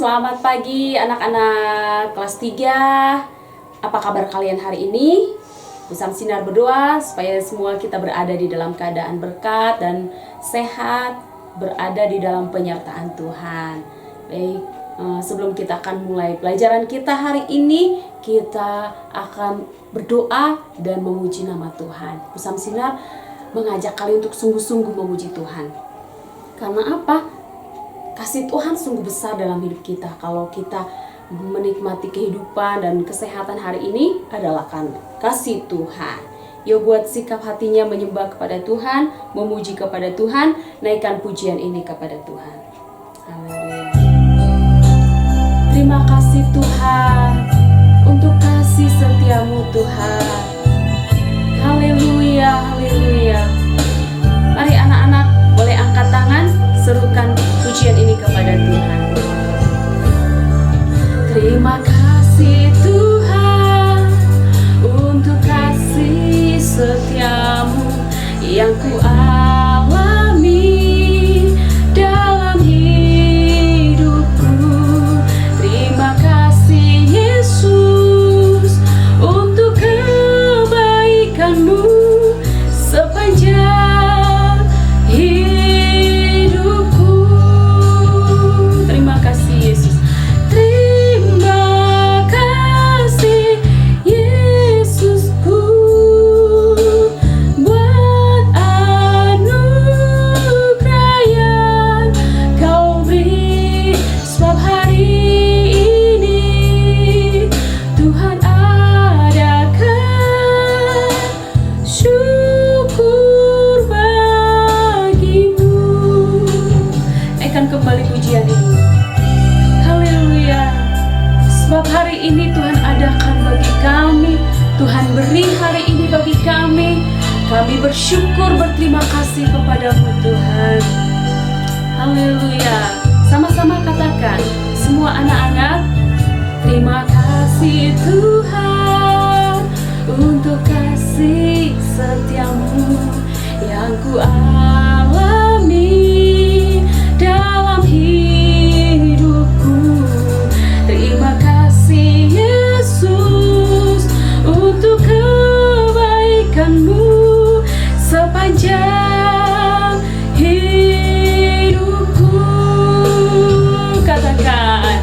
selamat pagi anak-anak kelas 3. Apa kabar kalian hari ini? Pusam Sinar berdoa supaya semua kita berada di dalam keadaan berkat dan sehat, berada di dalam penyertaan Tuhan. Baik, sebelum kita akan mulai pelajaran kita hari ini, kita akan berdoa dan memuji nama Tuhan. Pusam Sinar mengajak kalian untuk sungguh-sungguh memuji Tuhan. Karena apa? Kasih Tuhan sungguh besar dalam hidup kita. Kalau kita menikmati kehidupan dan kesehatan hari ini adalah karena kasih Tuhan. Yuk buat sikap hatinya menyembah kepada Tuhan, memuji kepada Tuhan, naikkan pujian ini kepada Tuhan. Haleluya. Terima kasih Tuhan untuk kasih setiamu Tuhan. Haleluya, haleluya. Mari anak-anak boleh angkat tangan, serukan pujian ini kepada Tuhan. Terima kasih Tuhan untuk kasih setiamu yang ku alami dalam hidupku. Terima kasih Yesus untuk kebaikanmu sepanjang hidupku. Terima kasih Yesus. Terima kasih Yesusku buat anugerah yang kau beri. Sebab hari ini Tuhan adakan syukur bagimu. Naikkan kembali pujian ini. Haleluya. Sebab hari ini Tuhan adakan bagi kami, Tuhan beri hari ini bagi kami. Kami bersyukur, berterima kasih kepadamu Tuhan. Haleluya. Sama-sama katakan, semua anak-anak, terima kasih Tuhan untuk kasih setiamu yang ku alami dalam hidupku. Terima kasih Yesus untuk kebaikanmu sepanjang hidupku. Katakan,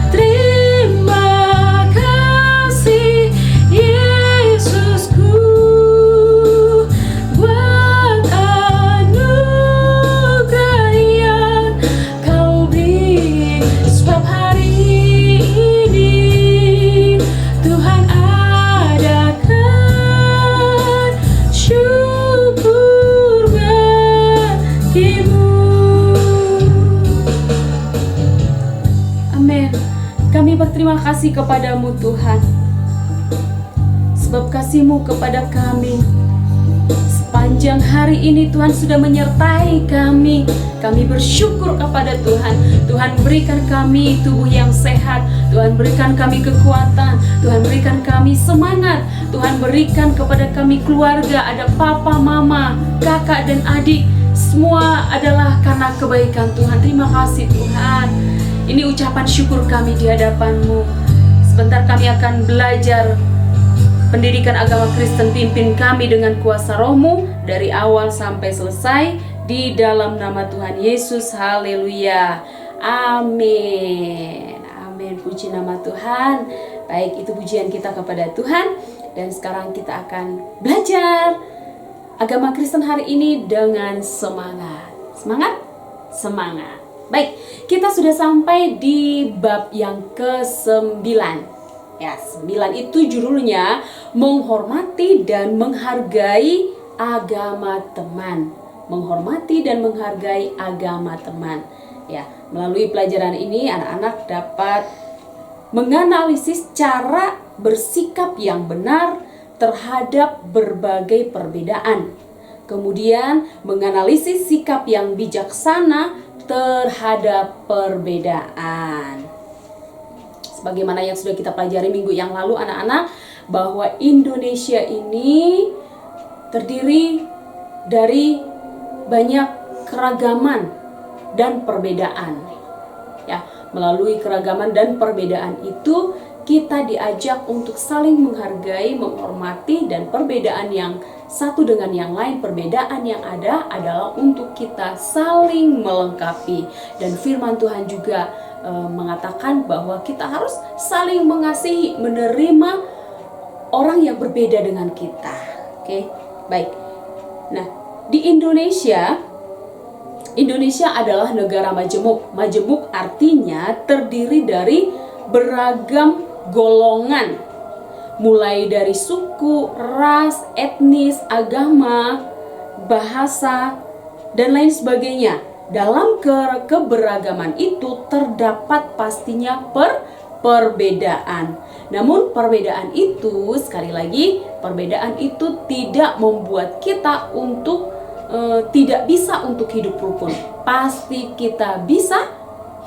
terima kasih Yesusku buat anugerah yang kau beri. Sebab hari ini Tuhan adakan syukur bagimu. Amin. Kami berterima kasih kepadamu Tuhan, sebab kasih-Mu kepada kami sepanjang hari ini Tuhan sudah menyertai kami. Kami bersyukur kepada Tuhan. Tuhan berikan kami tubuh yang sehat. Tuhan berikan kami kekuatan. Tuhan berikan kami semangat. Tuhan berikan kepada kami keluarga. Ada papa, mama, kakak dan adik. Semua adalah karena kebaikan Tuhan. Terima kasih Tuhan. Ini ucapan syukur kami di hadapan-Mu. Sebentar kami akan belajar pendidikan agama Kristen. Pimpin kami dengan kuasa Roh-Mu dari awal sampai selesai, di dalam nama Tuhan Yesus. Haleluya. Amin. Amin. Puji nama Tuhan. Baik, itu pujian kita kepada Tuhan. Dan sekarang kita akan belajar agama Kristen hari ini dengan semangat. Semangat? Semangat. Baik, kita sudah sampai di bab yang ke-9. Ya, 9 itu judulnya menghormati dan menghargai agama teman. Menghormati dan menghargai agama teman. Ya, melalui pelajaran ini anak-anak dapat menganalisis cara bersikap yang benar terhadap berbagai perbedaan. Kemudian menganalisis sikap yang bijaksana terhadap perbedaan. Sebagaimana yang sudah kita pelajari minggu yang lalu anak-anak, bahwa Indonesia ini terdiri dari banyak keragaman dan perbedaan. Ya, Melalui keragaman dan perbedaan itu, kita diajak untuk saling menghargai, menghormati, dan perbedaan yang satu dengan yang lain, perbedaan yang ada adalah untuk kita saling melengkapi. Dan firman Tuhan juga mengatakan bahwa kita harus saling mengasihi, menerima orang yang berbeda dengan kita. Oke, baik. Nah, di Indonesia adalah negara majemuk. Majemuk artinya terdiri dari beragam golongan, mulai dari suku, ras, etnis, agama, bahasa, dan lain sebagainya. Dalam keberagaman itu terdapat pastinya perbedaan. Namun perbedaan itu, sekali lagi, perbedaan itu tidak membuat kita untuk tidak bisa untuk hidup rukun. Pasti kita bisa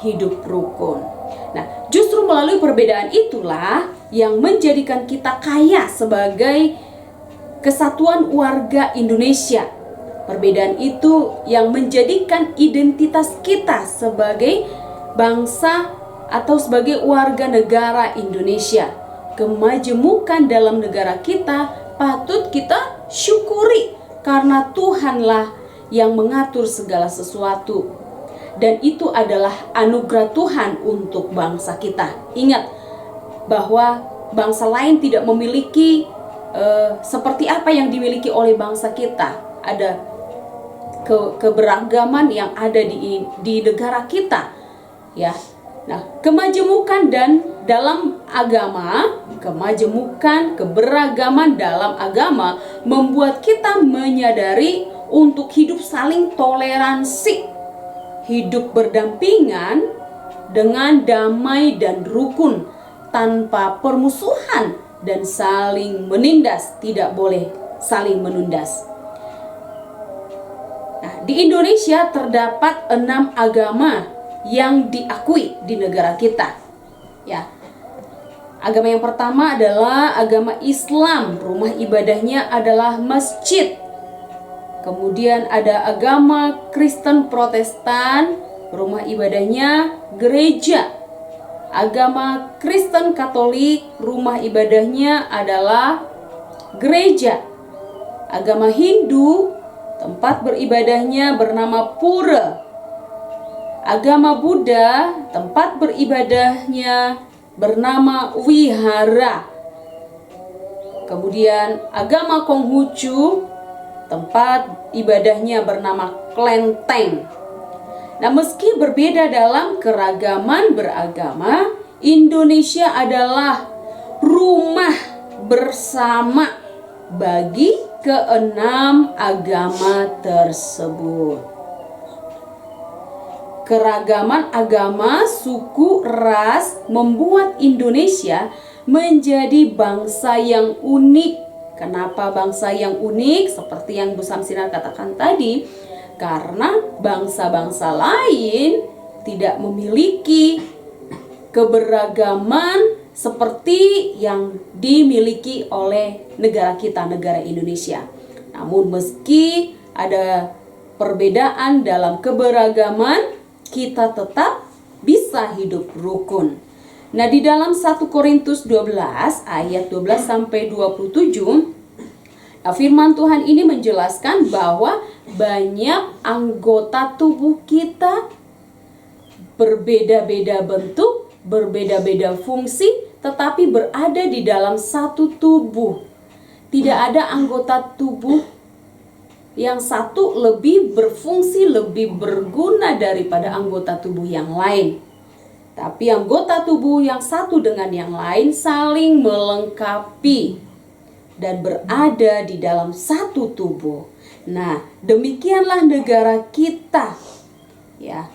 hidup rukun. Nah, justru melalui perbedaan itulah yang menjadikan kita kaya sebagai kesatuan warga Indonesia. Perbedaan itu yang menjadikan identitas kita sebagai bangsa atau sebagai warga negara Indonesia. Kemajemukan dalam negara kita patut kita syukuri karena Tuhanlah yang mengatur segala sesuatu. Dan itu adalah anugerah Tuhan untuk bangsa kita. Ingat bahwa bangsa lain tidak memiliki seperti apa yang dimiliki oleh bangsa kita. Ada keberagaman yang ada di negara kita, ya. Nah, kemajemukan dan dalam agama, kemajemukan, keberagaman dalam agama membuat kita menyadari untuk hidup saling toleransi, hidup berdampingan dengan damai dan rukun tanpa permusuhan dan saling menindas, tidak boleh saling menundas. Nah, di Indonesia terdapat 6 agama yang diakui di negara kita. Ya. Agama yang pertama adalah agama Islam, rumah ibadahnya adalah masjid. Kemudian ada agama Kristen Protestan, rumah ibadahnya gereja. Agama Kristen Katolik, rumah ibadahnya adalah gereja. Agama Hindu, tempat beribadahnya bernama pura. Agama Buddha, tempat beribadahnya bernama wihara. Kemudian agama Konghucu, tempat ibadahnya bernama kelenteng. Nah, meski berbeda dalam keragaman beragama, Indonesia adalah rumah bersama bagi ke-6 agama tersebut. Keragaman agama, suku, ras membuat Indonesia menjadi bangsa yang unik. Kenapa bangsa yang unik? Seperti yang Bu Samsinar katakan tadi, karena bangsa-bangsa lain tidak memiliki keberagaman seperti yang dimiliki oleh negara kita, negara Indonesia. Namun meski ada perbedaan dalam keberagaman, kita tetap bisa hidup rukun. Nah, di dalam 1 Korintus 12 ayat 12 sampai 27, firman Tuhan ini menjelaskan bahwa banyak anggota tubuh kita berbeda-beda bentuk, berbeda-beda fungsi, tetapi berada di dalam satu tubuh. Tidak ada anggota tubuh yang satu lebih berfungsi, lebih berguna daripada anggota tubuh yang lain. Tapi anggota tubuh yang satu dengan yang lain saling melengkapi dan berada di dalam satu tubuh. Nah, demikianlah negara kita. Ya.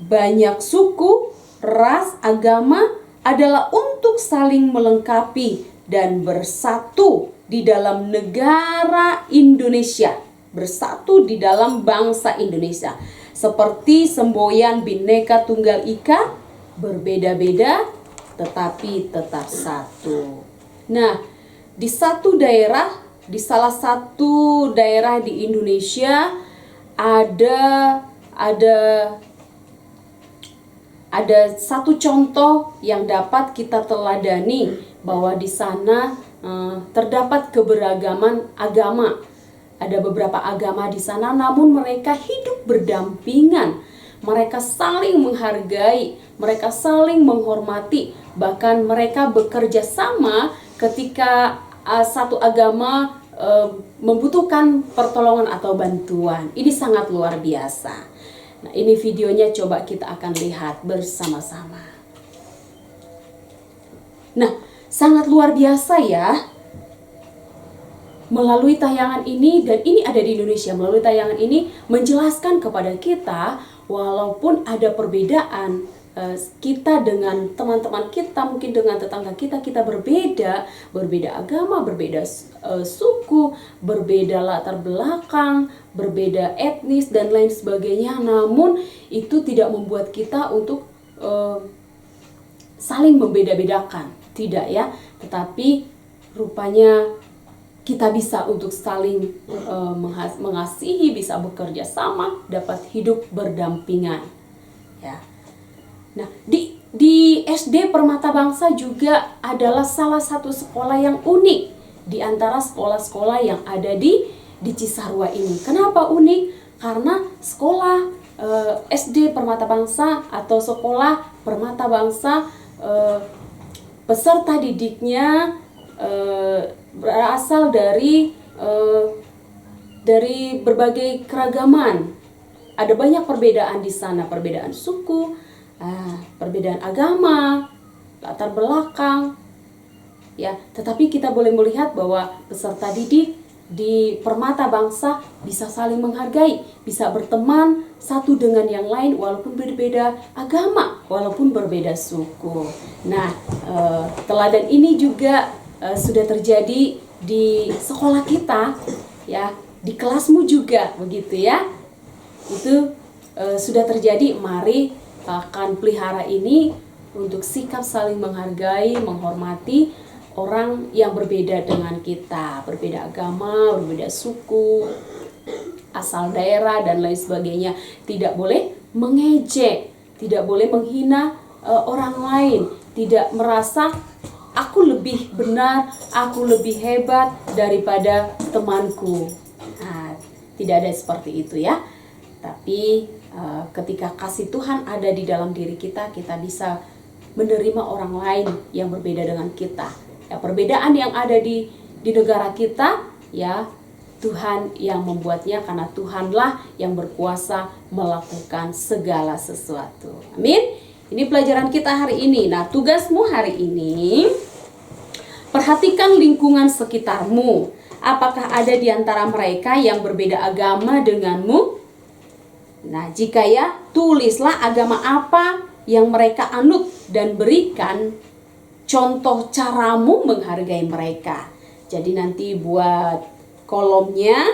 Banyak suku, ras, agama adalah untuk saling melengkapi dan bersatu di dalam negara Indonesia, bersatu di dalam bangsa Indonesia. Seperti semboyan Bhinneka Tunggal Ika, berbeda-beda tetapi tetap satu. Nah, di salah satu daerah di Indonesia ada ada satu contoh yang dapat kita teladani bahwa di sana terdapat keberagaman agama. Ada beberapa agama di sana, namun mereka hidup berdampingan. Mereka saling menghargai, mereka saling menghormati, bahkan mereka bekerja sama ketika satu agama membutuhkan pertolongan atau bantuan. Ini sangat luar biasa. Nah, ini videonya coba kita akan lihat bersama-sama. Nah, sangat luar biasa ya. Melalui tayangan ini, dan ini ada di Indonesia, melalui tayangan ini menjelaskan kepada kita, walaupun ada perbedaan kita dengan teman-teman kita, mungkin dengan tetangga kita, kita berbeda agama, berbeda suku, berbeda latar belakang, berbeda etnis dan lain sebagainya. Namun itu tidak membuat kita untuk saling membeda-bedakan, tidak ya. Tetapi rupanya kita bisa untuk saling mengasihi, bisa bekerja sama, dapat hidup berdampingan. Ya. Nah, di SD Permata Bangsa juga adalah salah satu sekolah yang unik di antara sekolah-sekolah yang ada di Cisarua ini. Kenapa unik? Karena sekolah SD Permata Bangsa atau sekolah Permata Bangsa peserta didiknya berasal dari berbagai keragaman. Ada banyak perbedaan di sana, perbedaan suku, perbedaan agama, latar belakang. Ya, tetapi kita boleh melihat bahwa peserta didik di Permata Bangsa bisa saling menghargai, bisa berteman satu dengan yang lain walaupun berbeda agama, walaupun berbeda suku. Nah, teladan ini juga sudah terjadi di sekolah kita, ya, di kelasmu juga begitu ya. Itu sudah terjadi. Mari akan pelihara ini untuk sikap saling menghargai, menghormati orang yang berbeda dengan kita, berbeda agama, berbeda suku, asal daerah dan lain sebagainya. Tidak boleh mengejek, tidak boleh menghina orang lain, tidak merasa aku lebih benar, aku lebih hebat daripada temanku. Nah, tidak ada seperti itu ya. Tapi ketika kasih Tuhan ada di dalam diri kita, kita bisa menerima orang lain yang berbeda dengan kita. Ya, perbedaan yang ada di negara kita, ya Tuhan yang membuatnya, karena Tuhanlah yang berkuasa melakukan segala sesuatu. Amin. Ini pelajaran kita hari ini. Nah, tugasmu hari ini, perhatikan lingkungan sekitarmu. Apakah ada di antara mereka yang berbeda agama denganmu? Nah, jika ya, tulislah agama apa yang mereka anut dan berikan contoh caramu menghargai mereka. Jadi nanti buat kolomnya,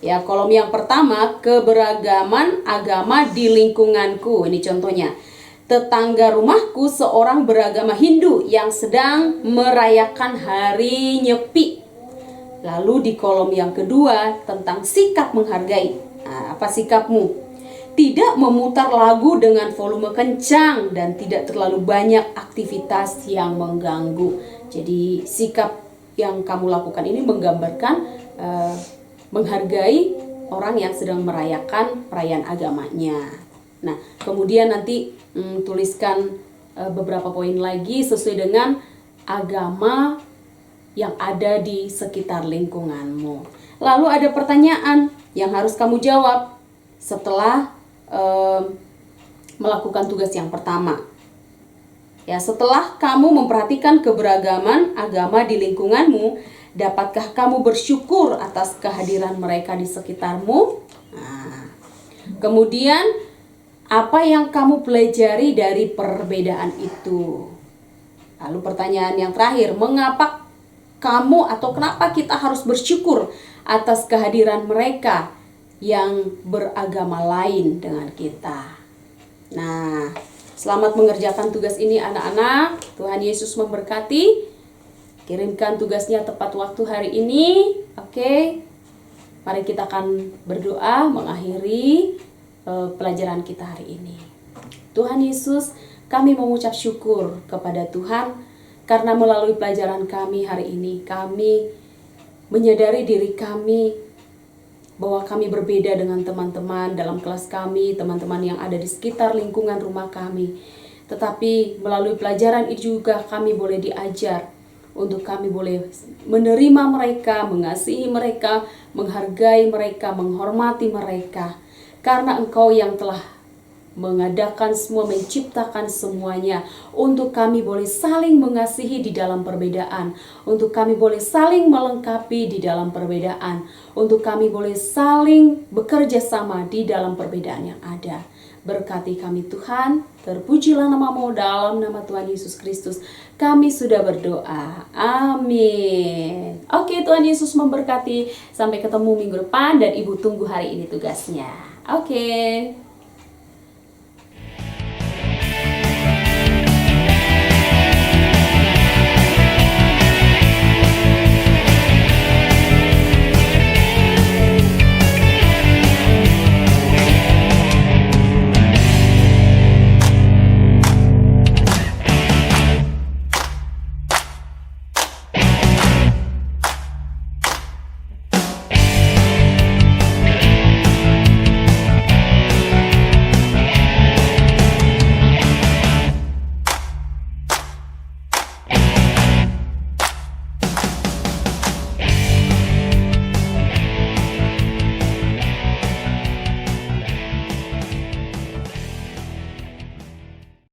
ya, kolom yang pertama, keberagaman agama di lingkunganku. Ini contohnya. Tetangga rumahku seorang beragama Hindu yang sedang merayakan hari Nyepi. Lalu di kolom yang kedua tentang sikap menghargai. Nah, apa sikapmu? Tidak memutar lagu dengan volume kencang dan tidak terlalu banyak aktivitas yang mengganggu. Jadi sikap yang kamu lakukan ini menggambarkan menghargai orang yang sedang merayakan perayaan agamanya. Nah, kemudian nanti tuliskan beberapa poin lagi sesuai dengan agama yang ada di sekitar lingkunganmu. Lalu ada pertanyaan yang harus kamu jawab setelah melakukan tugas yang pertama. Ya, setelah kamu memperhatikan keberagaman agama di lingkunganmu, dapatkah kamu bersyukur atas kehadiran mereka di sekitarmu? Nah, kemudian apa yang kamu pelajari dari perbedaan itu? Lalu pertanyaan yang terakhir, mengapa kamu atau kenapa kita harus bersyukur atas kehadiran mereka yang beragama lain dengan kita? Nah, selamat mengerjakan tugas ini anak-anak. Tuhan Yesus memberkati. Kirimkan tugasnya tepat waktu hari ini. Oke. Mari kita akan berdoa mengakhiri pelajaran kita hari ini. Tuhan Yesus, kami mengucap syukur kepada Tuhan karena melalui pelajaran kami hari ini, kami menyadari diri kami bahwa kami berbeda dengan teman-teman dalam kelas kami, teman-teman yang ada di sekitar lingkungan rumah kami. Tetapi melalui pelajaran itu juga kami boleh diajar untuk kami boleh menerima mereka, mengasihi mereka, menghargai mereka, menghormati mereka. Karena Engkau yang telah mengadakan semua, menciptakan semuanya, untuk kami boleh saling mengasihi di dalam perbedaan, untuk kami boleh saling melengkapi di dalam perbedaan, untuk kami boleh saling bekerja sama di dalam perbedaan yang ada. Berkati kami Tuhan, terpujilah nama-Mu, dalam nama Tuhan Yesus Kristus kami sudah berdoa, amin. Oke, Tuhan Yesus memberkati. Sampai ketemu minggu depan, dan Ibu tunggu hari ini tugasnya. Oke.